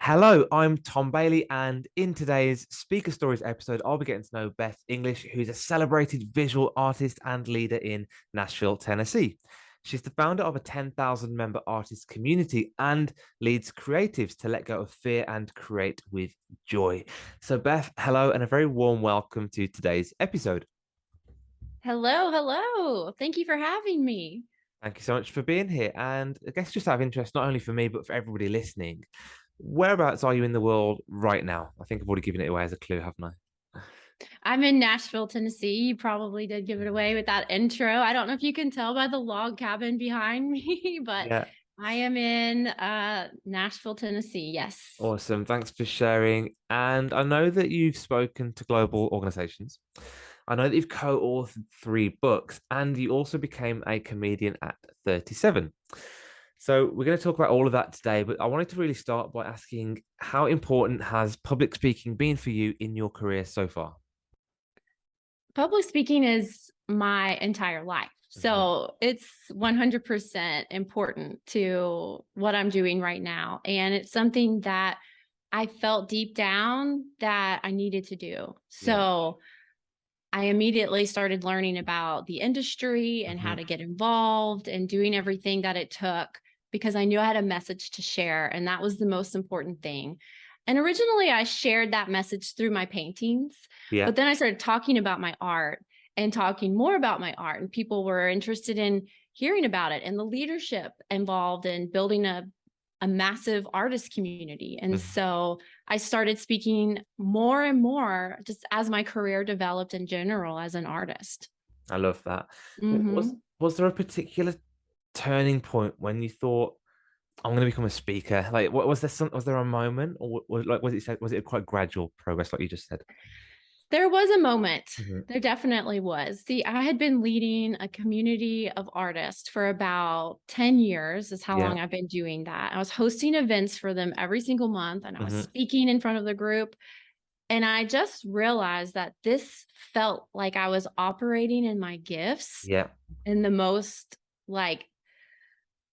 Hello, I'm Tom Bailey, and in today's Speaker Stories episode, I'll be getting to know Beth English, who's a celebrated visual artist and leader in Nashville, Tennessee. She's the founder of a 10,000 member artist community and leads creatives to let go of fear and create with joy. So, Beth, hello, and a very warm welcome to today's episode. Hello, hello. Thank you for having me. Thank you so much for being here. And I guess just out of interest, not only for me, but for everybody listening, whereabouts are you in the world right now? I think I've already given it away as a clue, haven't I? I'm in Nashville, Tennessee. You probably did give it away with that intro. I don't know if you can tell by the log cabin behind me, but Yeah, I am in Nashville, Tennessee. Yes. awesome. Thanks for sharing. And I know that you've spoken to global organizations. I know that you've co-authored 3 books, and you also became a comedian at 37. So we're going to talk about all of that today, but I wanted to really start by asking, how important has public speaking been for you in your career so far? Public speaking is my entire life. Mhm. So it's 100% important to what I'm doing right now. And it's something that I felt deep down that I needed to do. Yeah. So I immediately started learning about the industry and how Hmm. to get involved and doing everything that it took because I knew I had a message to share. And that was the most important thing. And originally, I shared that message through my paintings, Yeah. but then I started talking about my art and talking more about my art. And people were interested in hearing about it and the leadership involved in building a massive artist community. And Mhm. so I started speaking more and more just as my career developed in general as an artist. I love that. Was Hmm. was there a particular turning point when you thought, I'm going to become a speaker? Like, what was there? Was there a moment, or was it a quite gradual progress, like you just said? There was a moment. Hmm. There definitely was. See, I had been leading a community of artists for about 10 years, is how Yeah. long I've been doing that. I was hosting events for them every single month, and I was Hmm. speaking in front of the group. And I just realized that this felt like I was operating in my gifts Yeah. in the most like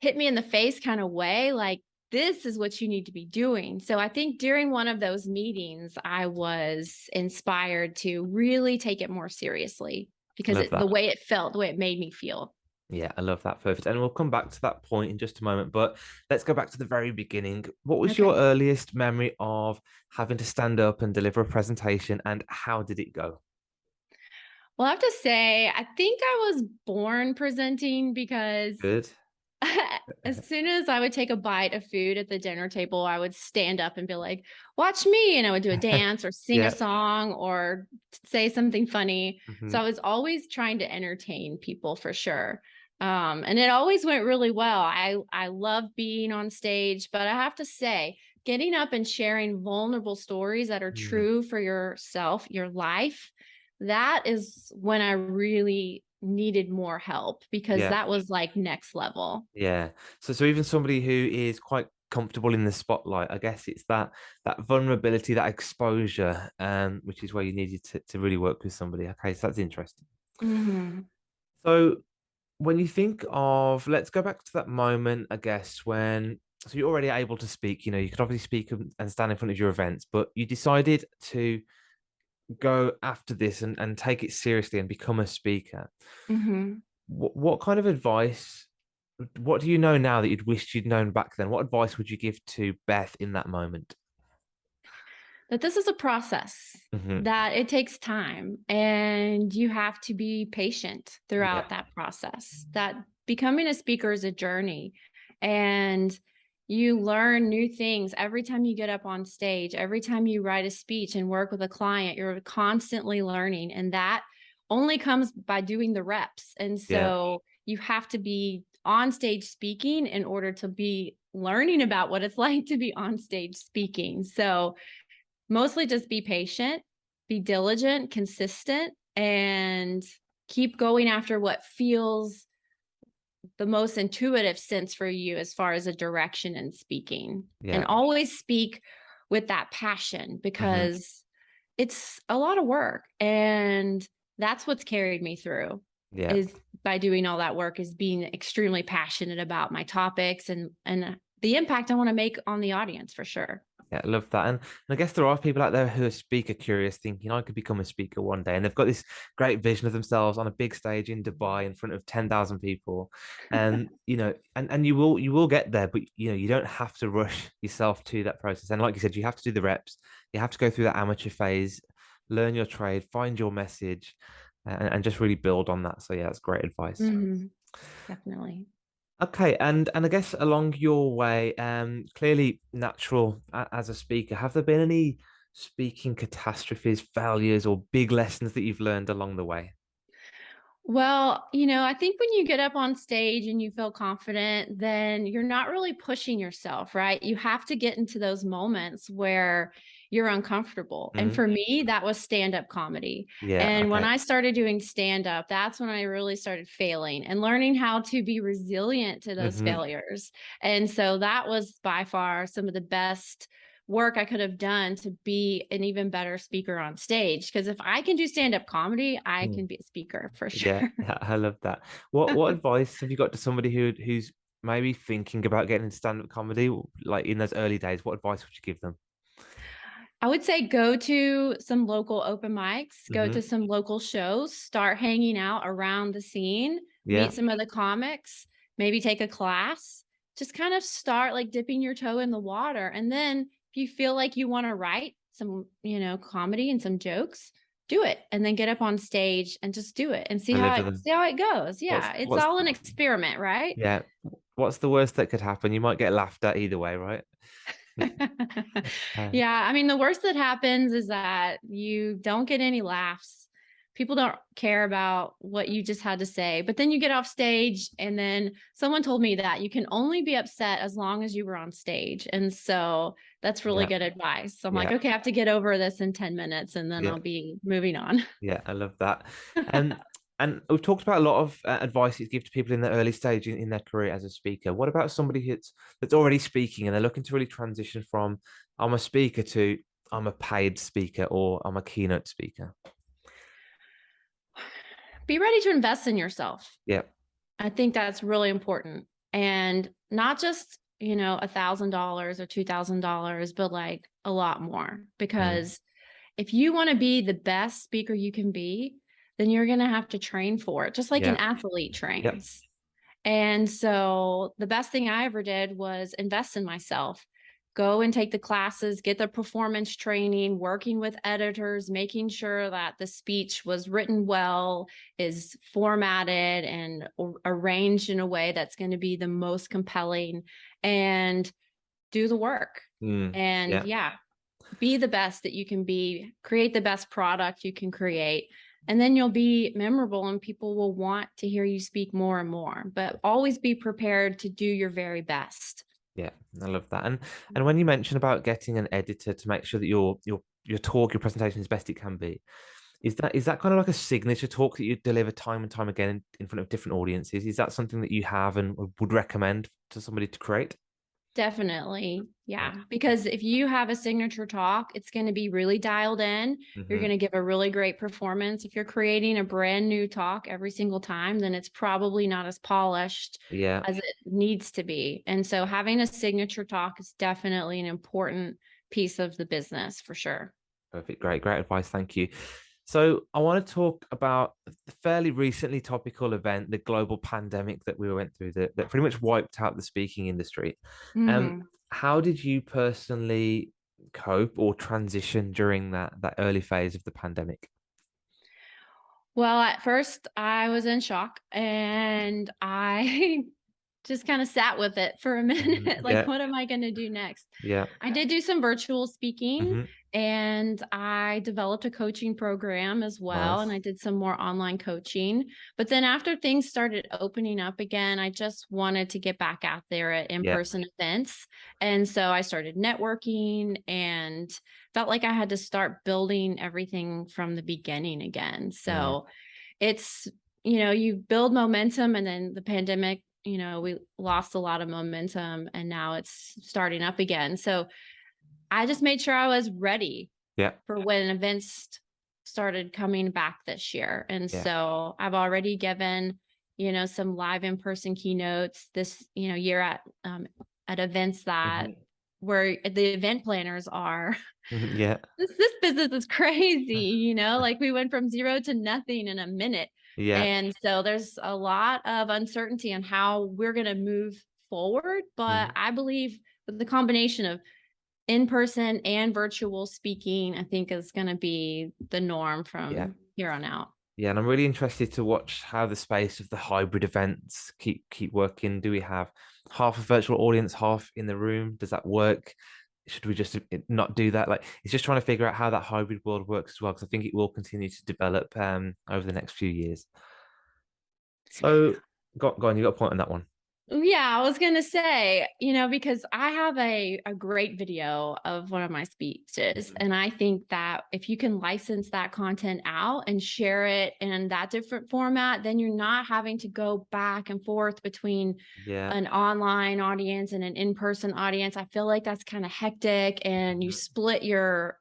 hit me in the face kind of way. Like, this is what you need to be doing. So I think during one of those meetings, I was inspired to really take it more seriously I because love the that. way it felt, the way it made me feel. Yeah, I love that. Perfect. And we'll come back to that point in just a moment. But let's go back to the very beginning. What was your Okay. earliest memory of having to stand up and deliver a presentation, and how did it go? Well, I have to say, I think I was born presenting because Good. as soon as I would take a bite of food at the dinner table, I would stand up and be like, watch me. And I would do a dance or sing a Yeah. song or say something funny. So Hmm. I was always trying to entertain people for sure. And it always went really well. I love being on stage, but I have to say, getting up and sharing vulnerable stories that are true for yourself, your life, that is when I really needed more help because Yeah. that was like next level. Yeah. So even somebody who is quite comfortable in the spotlight, I guess it's that vulnerability, that exposure, which is where you needed to really work with somebody. Okay, so that's interesting. Mhm. So when you think of, let's go back to that moment, I guess, when so you're already able to speak, you could obviously speak and stand in front of your events, but you decided to go after this and take it seriously and become a speaker. Mhm. What kind of advice, what do you know now that you'd wished you'd known back then? What advice would you give to Beth in that moment? That this is a process, Hmm. that it takes time and you have to be patient Yeah. throughout that process. That becoming a speaker is a journey and you learn new things every time you get up on stage, every time you write a speech and work with a client, you're constantly learning and that only comes by doing the reps. And Yeah. so you have to be on stage speaking in order to be learning about what it's like to be on stage speaking. So mostly just be patient, be diligent, consistent, and keep going after what feels the most intuitive sense for you as far as a direction in speaking. And Yeah. always speak with that passion Hmm. because it's a lot of work. And that's what's carried me through Yeah. is by doing all that work is being extremely passionate about my topics and the impact I want to make on the audience for sure. Yeah, I love that. And I guess there are people out there who are speaker curious, thinking I could become a speaker one day. And they've got this great vision of themselves on a big stage in Dubai in front of 10,000 people. And and you will get there, but you don't have to rush yourself to that process. And like you said, you have to do the reps, you have to go through that amateur phase, learn your trade, find your message, and just really build on that. So yeah, that's great advice. Hmm. Definitely. Okay, and I guess along your way, clearly natural as a speaker, have there been any speaking catastrophes, failures, or big lessons that you've learned along the way? Well, I think when you get up on stage and you feel confident, then you're not really pushing yourself, right? You have to get into those moments where you're uncomfortable. And Mhm. for me, that was stand-up comedy. Yeah, And when okay. I started doing stand-up, that's when I really started failing and learning how to be resilient to those Hmm. failures. And so that was by far some of the best work I could have done to be an even better speaker on stage. Because if I can do stand-up comedy, I can be a speaker for Yeah, sure. I love that. What advice have you got to somebody who's maybe thinking about getting into stand-up comedy, like in those early days? What advice would you give them? I would say go to some local open mics, go to Hmm. some local shows, start hanging out around the scene, Yeah. meet some of the comics, maybe take a class, just kind of start like dipping your toe in the water. And then if you feel like you want to write some, comedy and some jokes, do it. And then get up on stage and just do it and see how Deliver it them. see how it goes. What's Yeah. It's what's all an experiment, right? yeah, what's the worst that could happen? You might get laughed at either way, right? Uh, Yeah, I mean, the worst that happens is that you don't get any laughs. People don't care about what you just had to say. But then you get off stage, and then someone told me that you can only be upset as long as you were on stage. And so that's really yeah, good advice. So I'm like, yeah, okay, I have to get over this in 10 minutes and then yeah, I'll be moving on. yeah. I love that. And we've talked about a lot of advice you give to people in the early stage in their career as a speaker. What about somebody that's already speaking and they're looking to really transition from I'm a speaker to I'm a paid speaker or I'm a keynote speaker? Be ready to invest in yourself. Yeah. I think that's really important. And not just, $1,000 or $2,000, but like a lot more. Mm. Because if you want to be the best speaker you can be, then you're going to have to train for it, just like an Yeah. athlete Yep. trains. And so the best thing I ever did was invest in myself. Go and take the classes, get the performance training, working with editors, making sure that the speech was written well, is formatted and arranged in a way that's going to be the most compelling, and do the work. Mm. And Yeah. yeah, be the best that you can be, create the best product you can create. And then you'll be memorable and people will want to hear you speak more and more. But always be prepared to do your very best. Yeah, I love that. And when you mention about getting an editor to make sure that your talk, your presentation is best it can be, is that kind of like a signature talk that you deliver time and time again in front of different audiences? Is that something that you have and would recommend to somebody to create? Definitely. Yeah. Yeah. Because if you have a signature talk, it's going to be really dialed in. You're Hmm. going to give a really great performance. If you're creating a brand new talk every single time, then it's probably not as polished Yeah. as it needs to be. And so having a signature talk is definitely an important piece of the business for sure. Perfect. Great advice. Thank you. So I want to talk about the fairly recently topical event, the global pandemic that we went through that pretty much wiped out the speaking industry. Um, Mhm. how did you personally cope or transition during that early phase of the pandemic? Well, at first I was in shock and I just kind of sat with it for a Mhm. minute. Like, Yeah. what am I going to do next? Yeah. I did do some virtual speaking Hmm. and I developed a coaching program as well. And Nice. I did some more online coaching. But then after things started opening up again, I just wanted to get back out there at in Yeah. person events. And so I started networking and felt like I had to start building everything from the beginning again. Mm. So it's, you build momentum and then the pandemic, we lost a lot of momentum and now it's starting up again. So I just made sure I was ready Yeah. for when events started coming back this year. And Yeah. so I've already given, some live in-person keynotes this, year at events that Hmm. where the event planners are. Yeah. This business is crazy, you know, like we went from 0 to nothing in a minute. Yeah. And so there's a lot of uncertainty on how we're going to move forward. But Mhm. I believe with the combination of in-person and virtual speaking, I think is going to be the norm Yeah. from here on out. Yeah, and I'm really interested to watch how the space of the hybrid events keep working. Do we have half a virtual audience, half in the room? Does that work? Should we just not do that? Like, it's just trying to figure out how that hybrid world works as well, because I think it will continue to develop over the next few years. So, go on, you got a point on that one. Yeah, I was gonna say, you know, because I have a great video of one of my speeches, Mhm. and I think that if you can license that content out and share it in that different format, then you're not having to go back and forth between Yeah. an online audience and an in-person audience. I feel like that's kind of hectic, and you Mhm. split your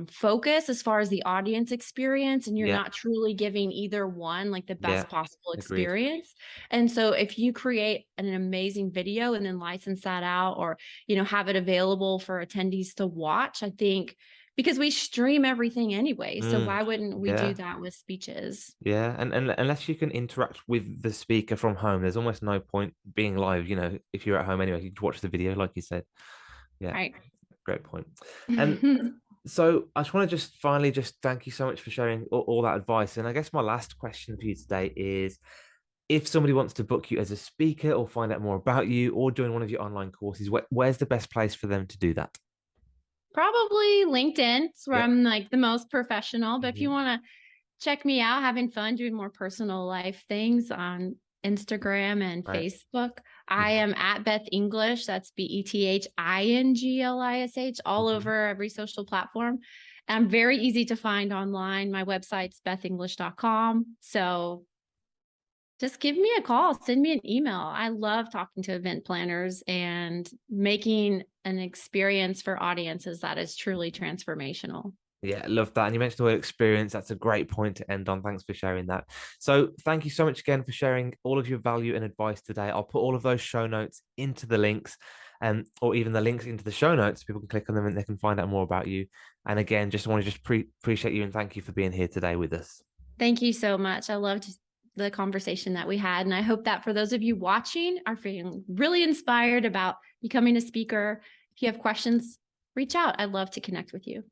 focus as far as the audience experience, and you're Yeah. not truly giving either one like the Yeah. best possible Agreed. experience. And so if you create an amazing video and then license that out, or, you know, have it available for attendees to watch, I think, because we stream everything anyway. So Mm. why wouldn't we do Yeah. that with speeches? Yeah, and unless you can interact with the speaker from home, there's almost no point being live. If you're at home anyway, you can watch the video, like you said. Yeah, Right. great point. And so I just want to just finally just thank you so much for sharing all that advice. And I guess my last question for you today is, if somebody wants to book you as a speaker or find out more about you or join one of your online courses, where's the best place for them to do that? Probably LinkedIn. It's where Yeah. I'm like the most professional. But if you Mhm. want to check me out, having fun, doing more personal life things on Instagram and Right. Facebook, I Mhm. am at Beth English. That's BETHINGLISH, all Mhm. over every social platform. I'm very easy to find online. My website's bethenglish.com. So just give me a call, send me an email. I love talking to event planners and making an experience for audiences that is truly transformational. Yeah, love that. And you mentioned the word experience. That's a great point to end on. Thanks for sharing that. So, thank you so much again for sharing all of your value and advice today. I'll put all of those show notes into the links, or even the links into the show notes. People can click on them and they can find out more about you. And again, just want to just appreciate you and thank you for being here today with us. Thank you so much. I loved the conversation that we had. And I hope that for those of you watching are feeling really inspired about becoming a speaker. If you have questions, reach out. I'd love to connect with you.